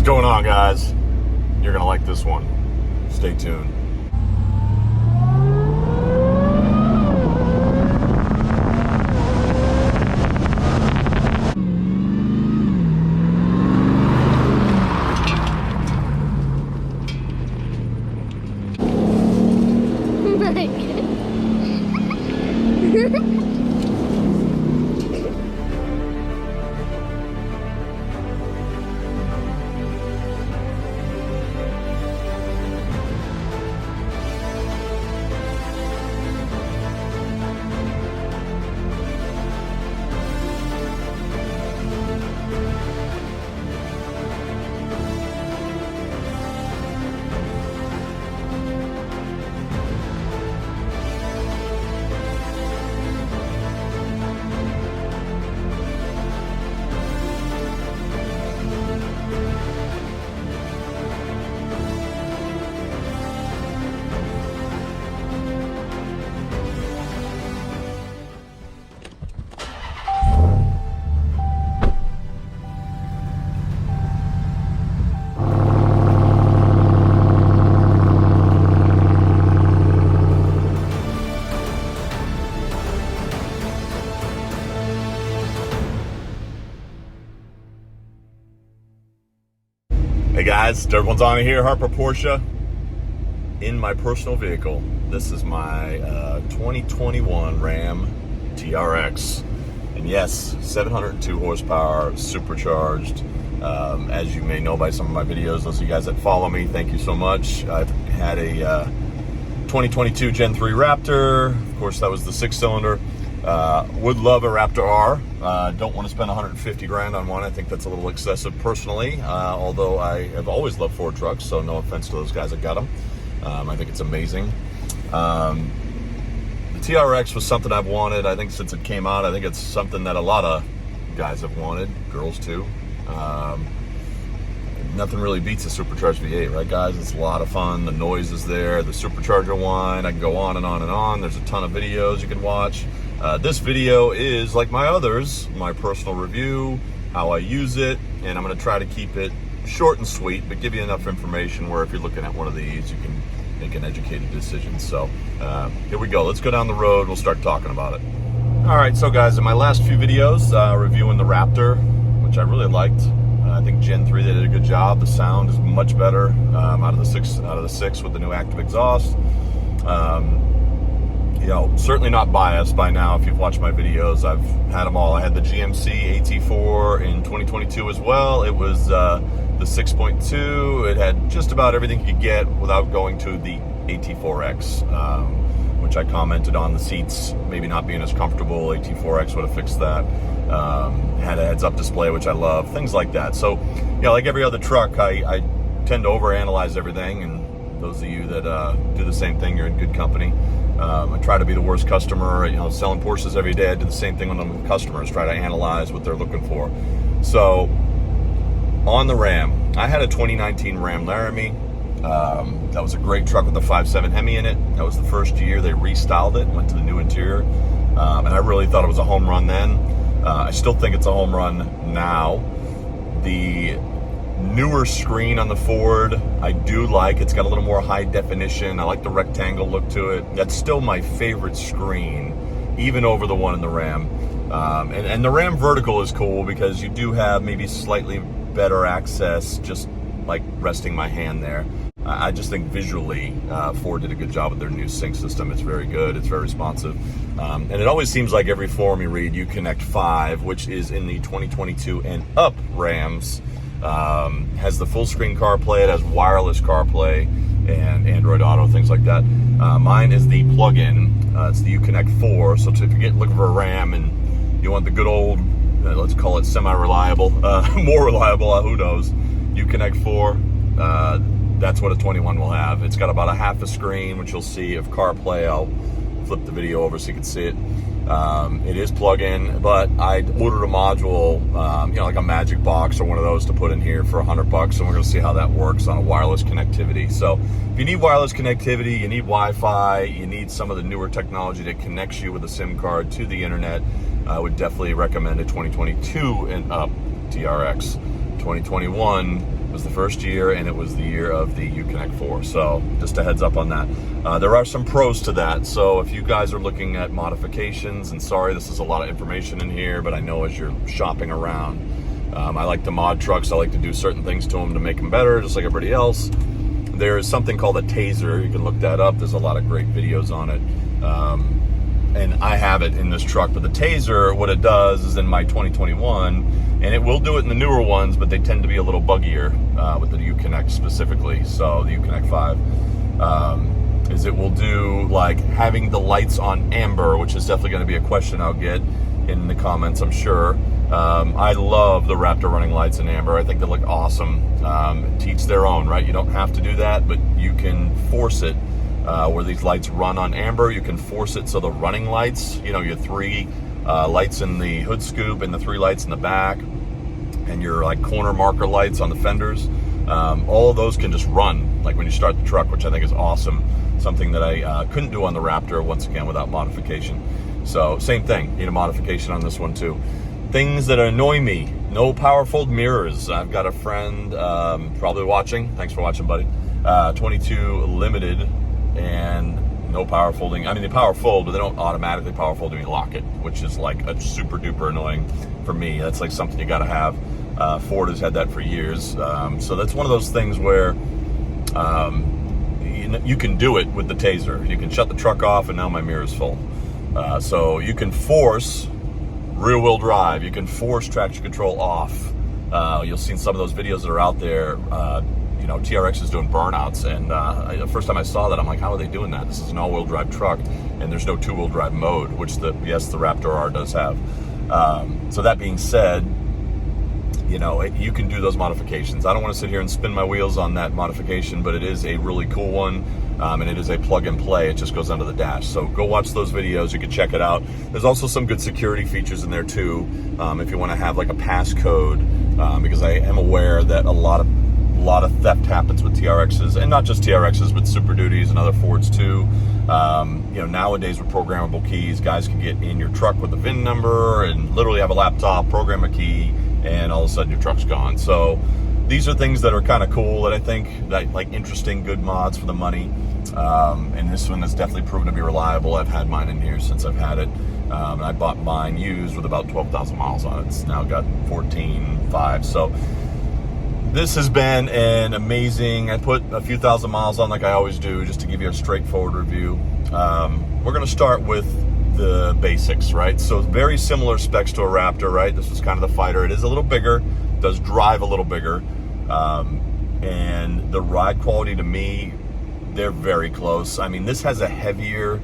What's going on, guys? You're gonna like this one. Stay tuned. Hey guys, Dirk Gonzani here, Harper Porsche, in my personal vehicle. This is my 2021 Ram TRX. And yes, 702 horsepower, supercharged. As you may know by some of my videos, those of you guys that follow me, thank you so much. I've had a 2022 Gen 3 Raptor. Of course, that was the 6-cylinder. Would love a Raptor R. Don't want to spend 150 grand on one. I think that's a little excessive personally, although I have always loved Ford trucks, so no offense to those guys that got them. I think it's amazing. The TRX was something I've wanted, I think, since it came out. I think it's something that a lot of guys have wanted, girls too. Nothing really beats a supercharged V8, right guys? It's a lot of fun. The noise is there, the supercharger whine. I can go on and on and on. There's a ton of videos you can watch. This video is, like my others, my personal review, how I use it, and I'm going to try to keep it short and sweet, but give you enough information where if you're looking at one of these, you can make an educated decision. So here we go. Let's go down the road. We'll start talking about it. All right, so guys, in my last few videos, reviewing the Raptor, which I really liked. I think Gen 3, they did a good job. The sound is much better out of the six with the new active exhaust. You know, certainly not biased by now. If you've watched my videos, I've had them all. I had the GMC AT4 in 2022 as well. It was the 6.2. It had just about everything you could get without going to the AT4X, which I commented on the seats maybe not being as comfortable. AT4X would have fixed that. Had a heads-up display, which I love. Things like that. So, you know, like every other truck, I tend to overanalyze everything, and those of you that do the same thing, you're in good company. I try to be the worst customer. You know, selling Porsches every day, I do the same thing with customers, try to analyze what they're looking for. So, on the Ram, I had a 2019 Ram Laramie. That was a great truck with a 5.7 Hemi in it. That was the first year they restyled it, went to the new interior. And I really thought it was a home run then. I still think it's a home run now. The newer screen on the Ford, I do like. It's got a little more high definition. I like the rectangle look to it. That's still my favorite screen, even over the one in the Ram. And the Ram vertical is cool because you do have maybe slightly better access, just like resting my hand there. I just think visually, Ford did a good job with their new sync system. It's very good. It's very responsive. And it always seems like every forum you read, Uconnect 5, which is in the 2022 and up Rams, has the full screen CarPlay. It has wireless CarPlay and Android Auto, things like that. Mine is the plug-in. It's the Uconnect 4. So if you're looking for a Ram and you want the good old, let's call it semi-reliable, more reliable, who knows, Uconnect 4, that's what a 21 will have. It's got about a half a screen, which you'll see of CarPlay. I'll flip the video over so you can see it. It is plug-in, but I ordered a module, you know, like a Magic Box or one of those to put in here for $100, and we're going to see how that works on a wireless connectivity. So if you need wireless connectivity, you need Wi-Fi, you need some of the newer technology that connects you with a SIM card to the internet, I would definitely recommend a 2022 and up TRX. 2021 was the first year, and it was the year of the Uconnect 4. So just a heads up on that. There are some pros to that. So if you guys are looking at modifications, and sorry, this is a lot of information in here, but I know as you're shopping around, I like to mod trucks. I like to do certain things to them to make them better, just like everybody else. There is something called a taser. You can look that up. There's a lot of great videos on it. And I have it in this truck, but the taser, what it does is in my 2021, and it will do it in the newer ones, but they tend to be a little buggier with the Uconnect specifically. So the Uconnect 5, is it will do like having the lights on amber, which is definitely going to be a question I'll get in the comments, I'm sure. I love the Raptor running lights in amber. I think they look awesome. Teach their own, right? You don't have to do that, but you can force it. Where these lights run on amber, you can force it so the running lights, you know, your 3 lights in the hood scoop and the 3 lights in the back, and your like corner marker lights on the fenders, all of those can just run like when you start the truck, which I think is awesome. Something that I couldn't do on the Raptor, once again, without modification. So same thing, need a modification on this one too. Things that annoy me: no power fold mirrors. I've got a friend probably watching. Thanks for watching, buddy. 22 limited. And no power folding. I mean, they power fold, but they don't automatically power fold when you lock it, which is like a super duper annoying for me. That's like something you got to have. Ford has had that for years. So that's one of those things where you can do it with the taser. You can shut the truck off, and now my mirror is full. So you can force rear wheel drive. You can force traction control off. You'll see some of those videos that are out there. You know, TRX is doing burnouts, and the first time I saw that, I'm like, how are they doing that? This is an all-wheel drive truck, and there's no two-wheel drive mode, which the Raptor R does have. So that being said, you know, you can do those modifications. I don't want to sit here and spin my wheels on that modification, but it is a really cool one, and it is a plug and play. It just goes under the dash. So go watch those videos. You can check it out. There's also some good security features in there too, if you want to have like a passcode, because I am aware that a lot of theft happens with TRXs, and not just TRXs, but Super Duties and other Fords too. You know, nowadays with programmable keys, guys can get in your truck with a VIN number and literally have a laptop, program a key, and all of a sudden your truck's gone. So these are things that are kind of cool that I think that like interesting, good mods for the money. And this one has definitely proven to be reliable. I've had mine in here since I've had it. And I bought mine used with about 12,000 miles on it. It's now got 14.5. So this has been an amazing, I put a few thousand miles on like I always do, just to give you a straightforward review. We're going to start with the basics, right? So very similar specs to a Raptor, right? This is kind of the fighter. It is a little bigger, does drive a little bigger. And the ride quality to me, they're very close. I mean, this has a heavier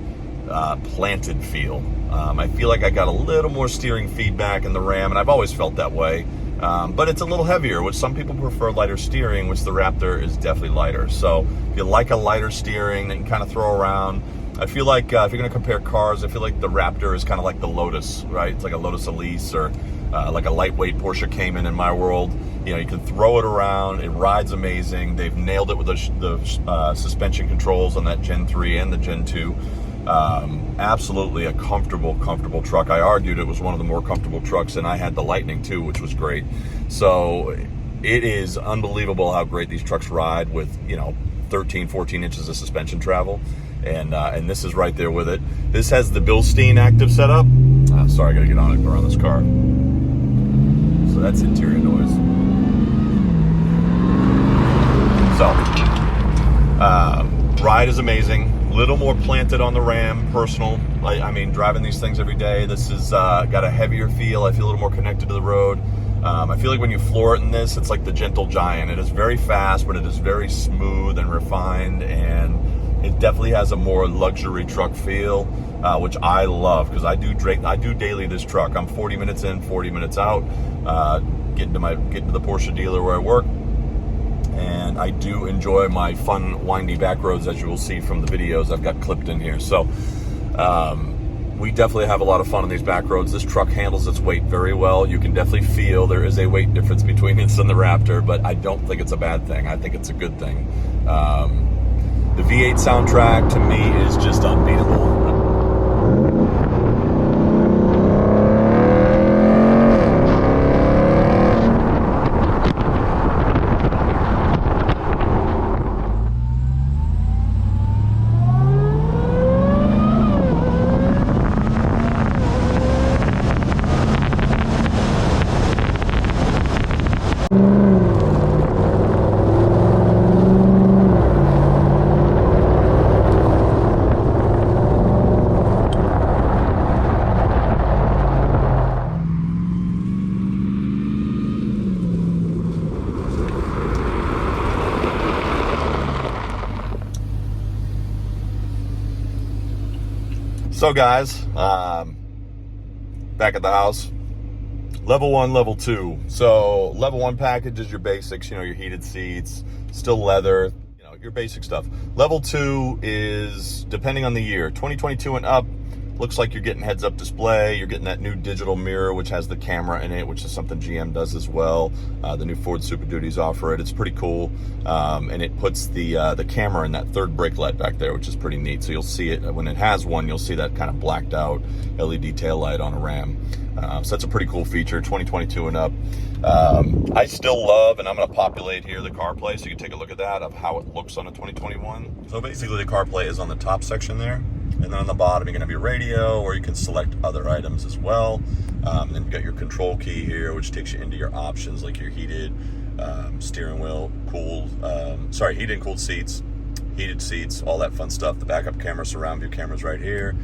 planted feel. I feel like I got a little more steering feedback in the Ram, and I've always felt that way. But it's a little heavier, which some people prefer lighter steering, which the Raptor is definitely lighter. So if you like a lighter steering that you can kind of throw around, I feel like if you're going to compare cars, I feel like the Raptor is kind of like the Lotus, right? It's like a Lotus Elise, or like a lightweight Porsche Cayman in my world. You know, you can throw it around. It rides amazing. They've nailed it with the suspension controls on that Gen 3 and the Gen 2. Absolutely a comfortable truck. I argued it was one of the more comfortable trucks, and I had the Lightning too, which was great. So it is unbelievable how great these trucks ride with, you know, 13, 14 inches of suspension travel. And this is right there with it. This has the Bilstein active setup. Sorry, I gotta get on it around this car. So that's interior noise. So, ride is amazing. Little more planted on the Ram, personal. I mean, driving these things every day, this has got a heavier feel. I feel a little more connected to the road. I feel like when you floor it in this, it's like the Gentle Giant. It is very fast, but it is very smooth and refined, and it definitely has a more luxury truck feel, which I love, because I do daily this truck. I'm 40 minutes in, 40 minutes out, getting to the Porsche dealer where I work. And I do enjoy my fun, windy back roads, as you will see from the videos I've got clipped in here. So we definitely have a lot of fun on these back roads. This truck handles its weight very well. You can definitely feel there is a weight difference between this and the Raptor, but I don't think it's a bad thing. I think it's a good thing. The V8 soundtrack, to me, is just unbeatable. So guys, back at the house, level 1, level 2. So level 1 package is your basics, your heated seats, still leather, your basic stuff. Level 2 is, depending on the year, 2022 and up, looks like you're getting heads-up display. You're getting that new digital mirror, which has the camera in it, which is something GM does as well. The new Ford Super Duties offer it. It's pretty cool, and it puts the camera in that third brake light back there, which is pretty neat. So you'll see it when it has one. You'll see that kind of blacked out LED tail light on a Ram. So that's a pretty cool feature. 2022 and up. I still love, and I'm going to populate here the CarPlay, so you can take a look at that of how it looks on a 2021. So basically, the CarPlay is on the top section there. And then on the bottom, you're going to have your radio, or you can select other items as well. Then you got your control key here, which takes you into your options, like your heated steering wheel, heated and cooled seats, heated seats, all that fun stuff. The backup camera, surround view camera's right here.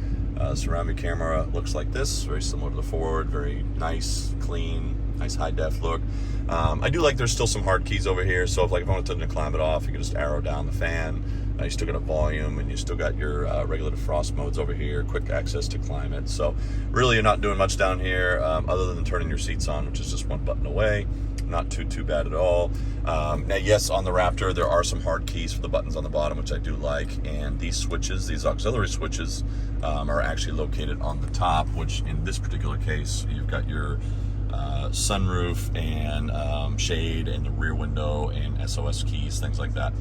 Surround view camera looks like this, very similar to the Ford, very nice, clean, nice high def look. I do like there's still some hard keys over here, so if I wanted to climb it off, you can just arrow down the fan. You still got a volume, and you still got your regular defrost modes over here, quick access to climate. So really, you're not doing much down here other than turning your seats on, which is just one button away. Not too bad at all. Now, yes, on the Raptor, there are some hard keys for the buttons on the bottom, which I do like. And these switches, these auxiliary switches, are actually located on the top, which in this particular case, you've got your sunroof and shade and the rear window and SOS keys, things like that.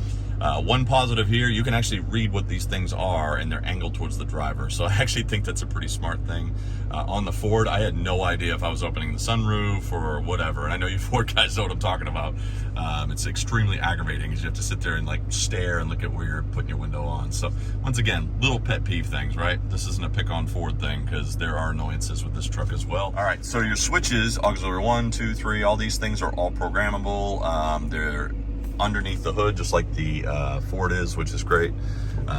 One positive here, you can actually read what these things are, and they're angled towards the driver. So I actually think that's a pretty smart thing. On the Ford, I had no idea if I was opening the sunroof or whatever. And I know you Ford guys know what I'm talking about. It's extremely aggravating because you have to sit there and stare and look at where you're putting your window on. So once again, little pet peeve things, right? This isn't a pick on Ford thing, because there are annoyances with this truck as well. All right, so your switches, auxiliary 1, 2, 3, all these things are all programmable. They're underneath the hood, just like the Ford is, which is great.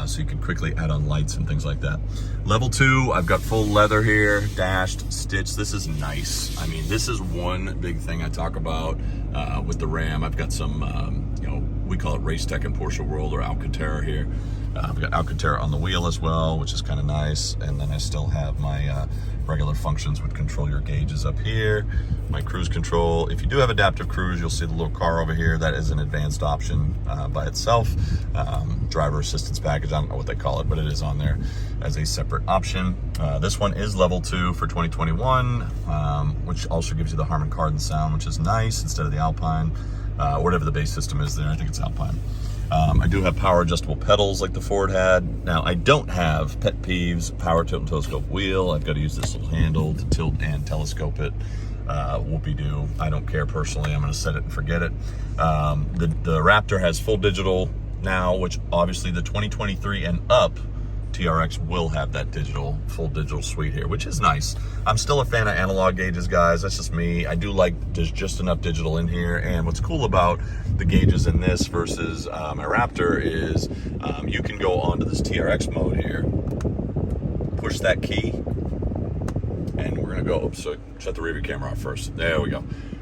So you can quickly add on lights and things like that. Level 2, I've got full leather here, dashed, stitched. This is nice. I mean, this is one big thing I talk about with the Ram. I've got some, we call it Race Tech in Porsche World, or Alcantara here. I've got Alcantara on the wheel as well, which is kind of nice. And then I still have my regular functions, would control your gauges up here, my cruise control. If you do have adaptive cruise, you'll see the little car over here. That is an advanced option by itself. Driver assistance package, I don't know what they call it, but it is on there as a separate option. This one is level 2 for 2021, which also gives you the Harman Kardon sound, which is nice, instead of the Alpine, whatever the base system is there. I think it's Alpine. I do have power adjustable pedals like the Ford had. Now, I don't have pet peeves, power tilt and telescope wheel. I've got to use this little handle to tilt and telescope it. Whoopie-doo. I don't care personally. I'm going to set it and forget it. The Raptor has full digital now, which obviously the 2023 and up TRX will have that full digital suite here, which is nice. I'm still a fan of analog gauges, guys. That's just me. I do like there's just enough digital in here. And what's cool about the gauges in this versus my Raptor is you can go onto this TRX mode here, push that key, and we're gonna go, oops, so shut the rear view camera off first. There we go.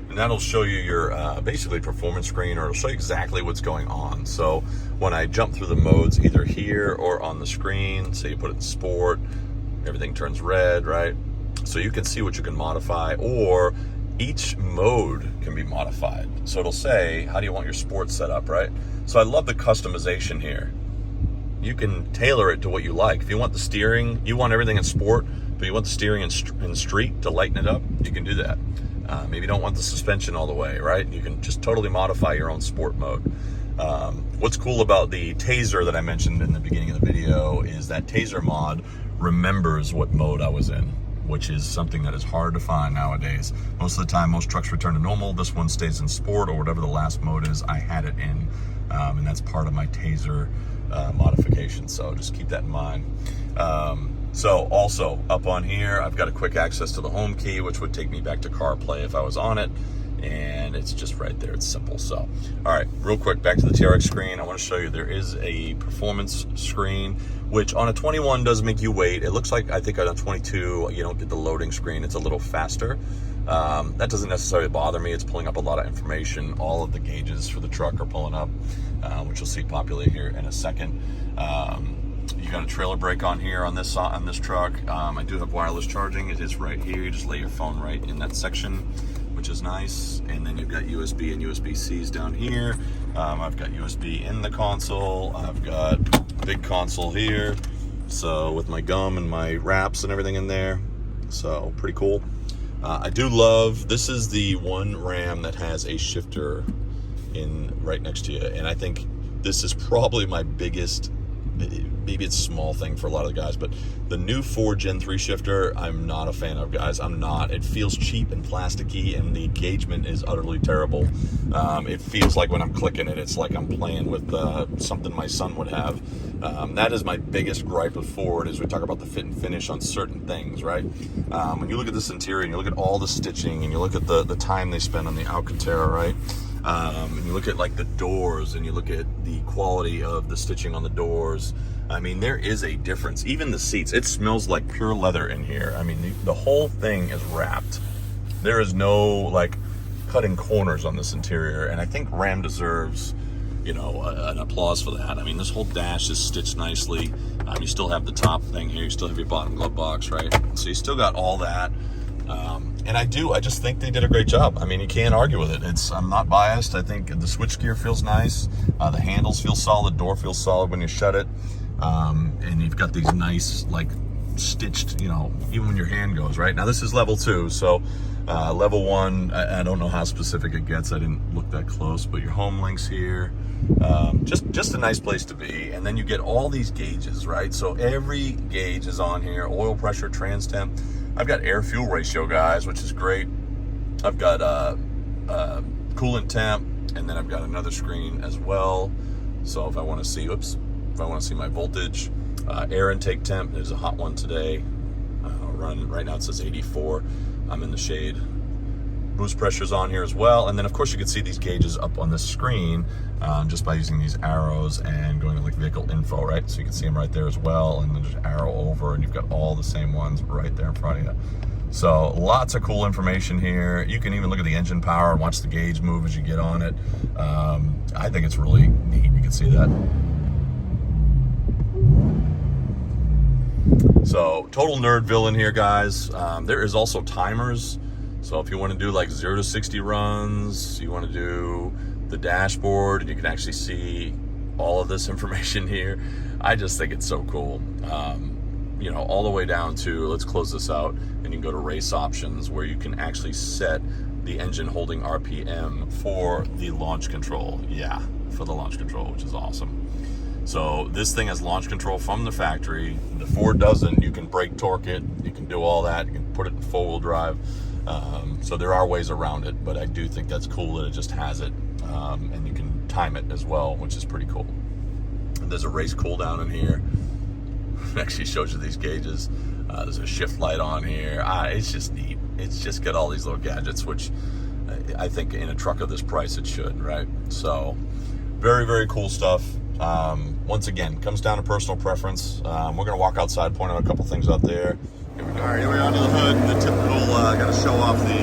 And that'll show you your basically performance screen, or it'll show you exactly what's going on. So when I jump through the modes, either here or on the screen, say you put it in sport, everything turns red, right? So you can see what you can modify, or each mode can be modified. So it'll say, how do you want your sport set up, right? So I love the customization here. You can tailor it to what you like. If you want the steering, you want everything in sport, but you want the steering in street to lighten it up, you can do that. Maybe you don't want the suspension all the way, right? You can just totally modify your own sport mode. What's cool about the Taser that I mentioned in the beginning of the video is that Taser mod remembers what mode I was in, which is something that is hard to find nowadays. Most of the time, most trucks return to normal. This one stays in sport, or whatever the last mode is I had it in. And that's part of my Taser modification. So just keep that in mind. So also up on here, I've got a quick access to the home key, which would take me back to CarPlay if I was on it. And it's just right there. It's simple. So, all right, real quick, back to the TRX screen. I want to show you there is a performance screen, which on a 21 does make you wait. It looks like, I think on a 22, you don't get the loading screen. It's a little faster. That doesn't necessarily bother me. It's pulling up a lot of information. All of the gauges for the truck are pulling up, which you'll see populate here in a second. You got a trailer brake on here on this truck. I do have wireless charging. It is right here. You just lay your phone right in that section, which is nice. And then you've got USB and USB-Cs down here. I've got USB in the console. I've got big console here. So with my gum and my wraps and everything in there. So pretty cool. I do love, this is the one Ram that has a shifter in right next to you. And I think this is probably my biggest, maybe it's a small thing for a lot of the guys, but the new Ford Gen 3 shifter, I'm not a fan of, guys. I'm not. It feels cheap and plasticky, and the engagement is utterly terrible. It feels like when I'm clicking it, it's like I'm playing with something my son would have. That is my biggest gripe with Ford, is we talk about the fit and finish on certain things, right? When you look at this interior and you look at all the stitching and you look at the time they spend on the Alcantara, right? And you look at like the doors and you look at the quality of the stitching on the doors. I mean, there is a difference. Even the seats, it smells like pure leather in here. I mean, the whole thing is wrapped. There is no like cutting corners on this interior, and I think Ram deserves, you know, an applause for that. I mean, this whole dash is stitched nicely. You still have the top thing here. You still have your bottom glove box, right? So you still got all that. And I just think they did a great job. I mean, you can't argue with it. I'm not biased. I think the switchgear feels nice. The handles feel solid. Door feels solid when you shut it. And you've got these nice, like, stitched, you know, even when your hand goes, right? Now, this is level 2, so level 1, I don't know how specific it gets. I didn't look that close, but your home links here. Just a nice place to be. And then you get all these gauges, right? So every gauge is on here. Oil pressure, trans temp. I've got air fuel ratio, guys, which is great. I've got coolant temp, and then I've got another screen as well. So if I want to see, if I want to see my voltage, air intake temp, there's a hot one today. Right now it says 84. I'm in the shade. Boost pressure's on here as well. And then of course you can see these gauges up on the screen just by using these arrows and going to like vehicle info, right? So you can see them right there as well, and then just arrow over and you've got all the same ones right there in front of you. So lots of cool information here. You can even look at the engine power and watch the gauge move as you get on it. I think it's really neat. You can see that. So total nerdville in here, guys. There is also timers. So if you want to do like 0 to 60 runs, you want to do the dashboard, and you can actually see all of this information here. I just think it's so cool. You know, all the way down to, let's close this out, and you can go to race options, where you can actually set the engine holding RPM for the launch control. Yeah, for the launch control, which is awesome. So this thing has launch control from the factory. The Ford doesn't. You can brake torque it. You can do all that. You can put it in four-wheel drive. So there are ways around it, but I do think that's cool that it just has it. And you can time it as well, which is pretty cool. And there's a race cool down in here. It actually shows you these gauges. There's a shift light on here. It's just neat. It's just got all these little gadgets, which I think in a truck of this price it should, right? So very, very cool stuff. Once again, comes down to personal preference. We're going to walk outside, point out a couple things out there. Here we go. All right, here we are under the hood. The typical, got to show off the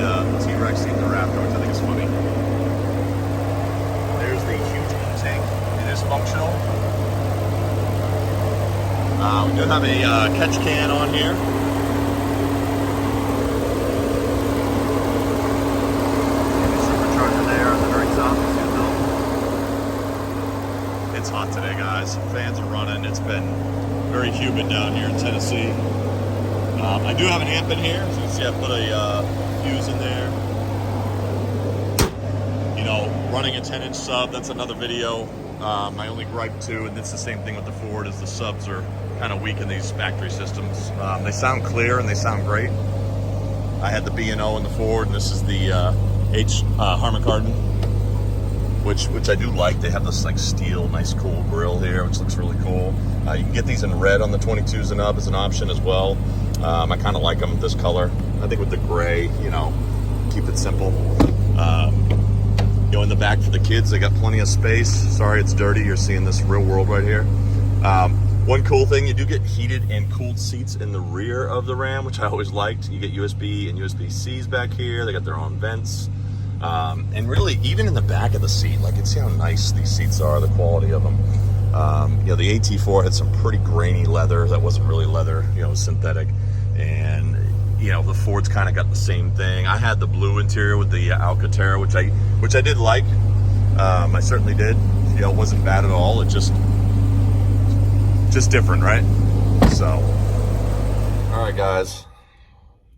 T-Rex seat in the Raptor, which I think is funny. There's the huge intake. It is functional. We do have a catch can on here. And the supercharger there at the very top. It's hot today, guys. Fans are running. It's been very humid down here in Tennessee. I do have an amp in here. As you can see, I put a fuse in there. You know, running a 10-inch sub, that's another video. My only gripe too, and it's the same thing with the Ford, is the subs are kind of weak in these factory systems. They sound clear and they sound great. I had the B&O in the Ford, and this is the H Harman Kardon, which I do like. They have this like steel, nice cool grill here, which looks really cool. You can get these in red on the 22s and up as an option as well. I kind of like them this color. I think with the gray, you know, keep it simple. You know, in the back for the kids, they got plenty of space. Sorry, it's dirty. You're seeing this real world right here. One cool thing, you do get heated and cooled seats in the rear of the Ram, which I always liked. You get USB and USB-Cs back here. They got their own vents. And really, even in the back of the seat, like, you see how nice these seats are, the quality of them. You know, the AT4 had some pretty grainy leather that wasn't really leather, you know, synthetic. And you know, the Ford's kind of got the same thing. I had the blue interior with the Alcantara, which I did like. I certainly did. You know, it wasn't bad at all. It just different, right? So, all right, guys.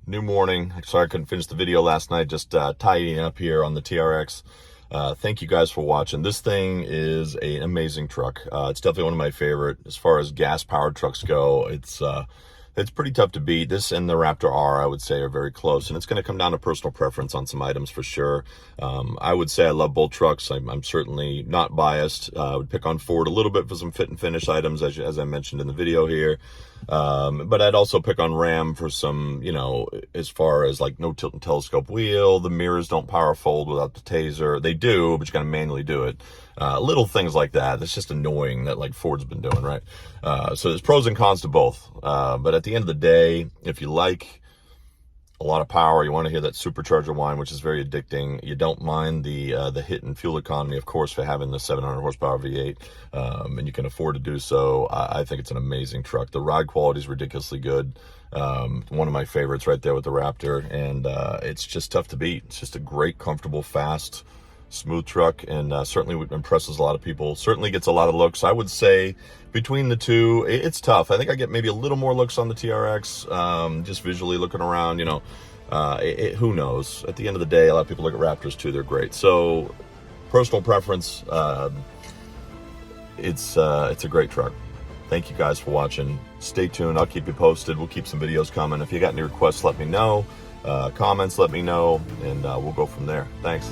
New morning. Sorry I couldn't finish the video last night. Just tidying up here on the TRX. Thank you guys for watching. This thing is an amazing truck. It's definitely one of my favorite. As far as gas-powered trucks go, it's pretty tough to beat. This and the Raptor R, I would say, are very close, and it's going to come down to personal preference on some items for sure. I would say I love both trucks. I'm certainly not biased. I would pick on Ford a little bit for some fit and finish items, as I mentioned in the video here. But I'd also pick on Ram for some, you know, as far as like no tilt and telescope wheel, the mirrors don't power fold without the taser. They do, but you gotta manually do it. Little things like that. That's just annoying that like Ford's been doing, right? So there's pros and cons to both. But at the end of the day, if you like a lot of power, you want to hear that supercharger whine, which is very addicting. You don't mind the hit and fuel economy, of course, for having the 700 horsepower V8, and you can afford to do so. I think it's an amazing truck. The ride quality is ridiculously good. One of my favorites right there with the Raptor, and it's just tough to beat. It's just a great, comfortable, fast, smooth truck, and certainly impresses a lot of people. Certainly gets a lot of looks. I would say between the two, it's tough. I think I get maybe a little more looks on the TRX, just visually looking around, you know. Who knows? At the end of the day, a lot of people look at Raptors too. They're great. So personal preference, it's a great truck. Thank you guys for watching. Stay tuned. I'll keep you posted. We'll keep some videos coming. If you got any requests, let me know. Comments, let me know, and we'll go from there. Thanks.